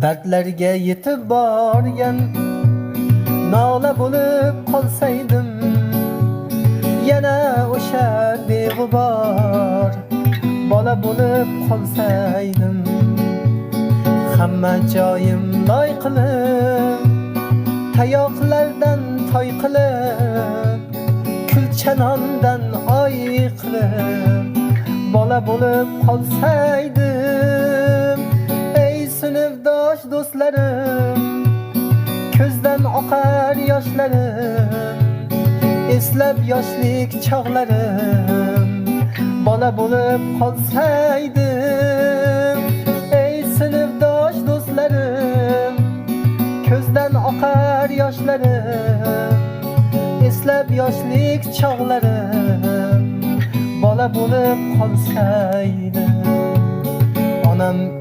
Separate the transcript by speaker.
Speaker 1: Dardlarga yetib borgan nola bo'lib qolsaydim, yana o'sha beg'ubor bola bo'lib qolsaydim. Hamma joyim loy qilib, tayoqlardan toy qilib, kulchanondan oy qilib bola bo'lib qolsaydim. Ey sinfdosh do'stlarim, ko'zdan oqar yoshlarim, eslab yoshlik chog'larim bola bo'lib qolsaydim. Ey sinfdosh do'stlarim, ko'zdan oqar yoshlarim, eslab yoshlik chog'larim bola bo'lib qolsaydim. Onam